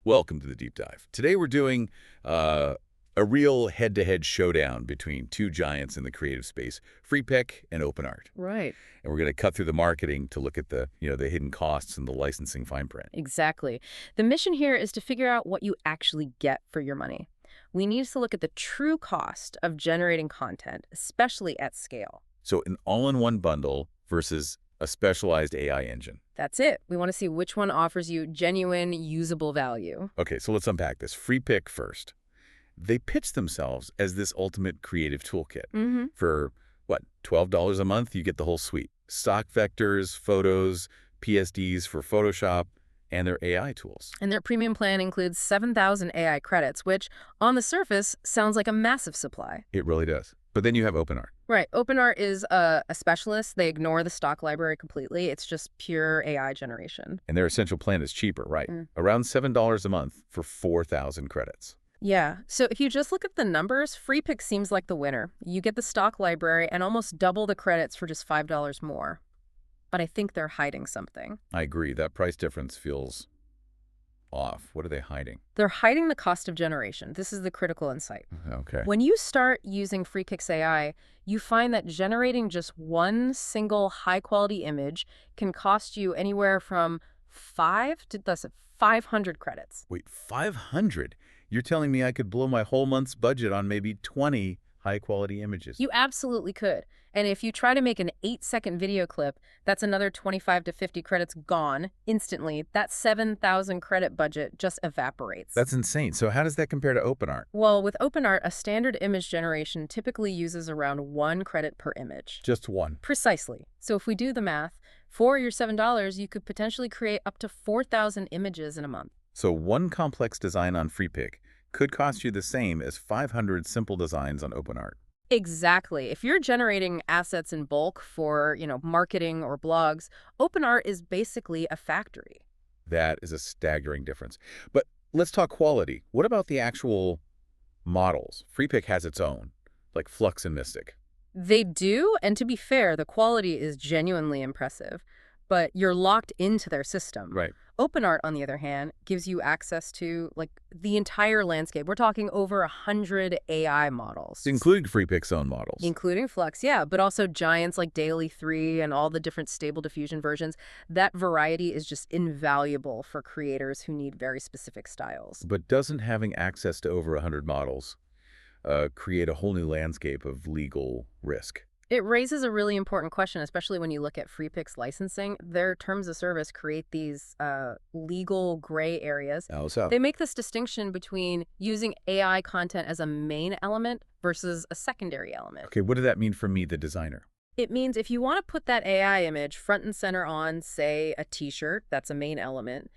Welcome to the deep dive. Today we're doing a real head-to-head showdown between two giants in the creative space, Freepik and Openart. Right. And we're going to cut through the marketing to look at the hidden costs and the licensing fine print. Exactly. The mission here is to figure out what you actually get for your money. We need to look at the true cost of generating content, especially at scale. So an all-in-one bundle versus a specialized AI engine. That's it. We want to see which one offers you genuine, usable value. Okay, so let's unpack this. Freepik first. They pitch themselves as this ultimate creative toolkit. For, what, $12 a month, you get the whole suite. Stock vectors, photos, PSDs for Photoshop, and their AI tools. And their premium plan includes 7,000 AI credits, which, on the surface, sounds like a massive supply. It really does. But then you have Openart. Right. Openart is a specialist. They ignore the stock library completely. It's just pure AI generation. And their essential plan is cheaper, right? Around $7 a month for 4,000 credits. Yeah. So if you just look at the numbers, Freepik seems like the winner. You get the stock library and almost double the credits for just $5 more. But I think they're hiding something. I agree. That price difference feels off. What are they hiding? They're hiding the cost of generation. This is the critical insight. Okay. When you start using Freepik's AI, you find that generating just one single high-quality image can cost you anywhere from 500 credits. Wait, 500? You're telling me I could blow my whole month's budget on maybe 20 high-quality images? You absolutely could. And if you try to make an 8-second video clip, that's another 25 to 50 credits gone instantly. That 7,000 credit budget just evaporates. That's insane. So how does that compare to Openart? Well, with Openart, a standard image generation typically uses around 1 credit per image. Just one. Precisely. So if we do the math, for your $7, you could potentially create up to 4,000 images in a month. So one complex design on Freepik could cost you the same as 500 simple designs on Openart. Exactly. If you're generating assets in bulk for, marketing or blogs, Openart is basically a factory. That is a staggering difference. But let's talk quality. What about the actual models? Freepik has its own, like Flux and Mystic. They do, and to be fair, the quality is genuinely impressive, but you're locked into their system. Right. Openart, on the other hand, gives you access to, the entire landscape. We're talking over 100 AI models. Including Freepik's own models. Including Flux, yeah, but also giants like Daily 3 and all the different Stable Diffusion versions. That variety is just invaluable for creators who need very specific styles. But doesn't having access to over 100 models create a whole new landscape of legal risk? It raises a really important question, especially when you look at Freepik's licensing. Their terms of service create these legal gray areas. How so? They make this distinction between using AI content as a main element versus a secondary element. Okay, what does that mean for me, the designer? It means if you want to put that AI image front and center on, say, a t-shirt, that's a main element,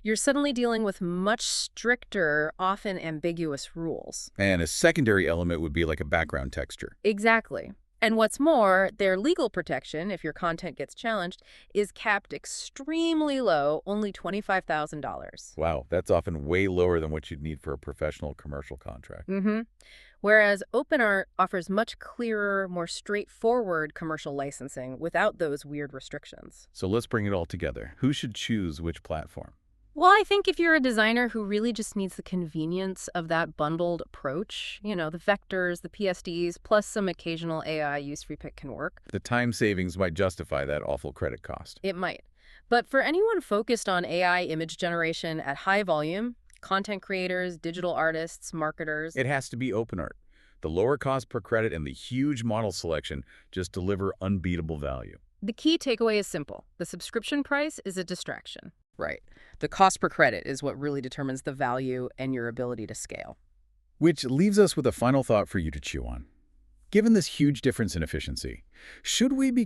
you're suddenly dealing with much stricter, often ambiguous rules. And a secondary element would be like a background texture. Exactly. And what's more, their legal protection, if your content gets challenged, is capped extremely low, only $25,000. Wow, that's often way lower than what you'd need for a professional commercial contract. Whereas Openart offers much clearer, more straightforward commercial licensing without those weird restrictions. So let's bring it all together. Who should choose which platform? Well, I think if you're a designer who really just needs the convenience of that bundled approach, the vectors, the PSDs, plus some occasional AI use, Freepik can work. The time savings might justify that awful credit cost. It might. But for anyone focused on AI image generation at high volume, content creators, digital artists, marketers, It has to be Openart. The lower cost per credit and the huge model selection just deliver unbeatable value. the key takeaway is simple. The subscription price is a distraction. Right. The cost per credit is what really determines the value and your ability to scale. Which leaves us with a final thought for you to chew on. Given this huge difference in efficiency, should we be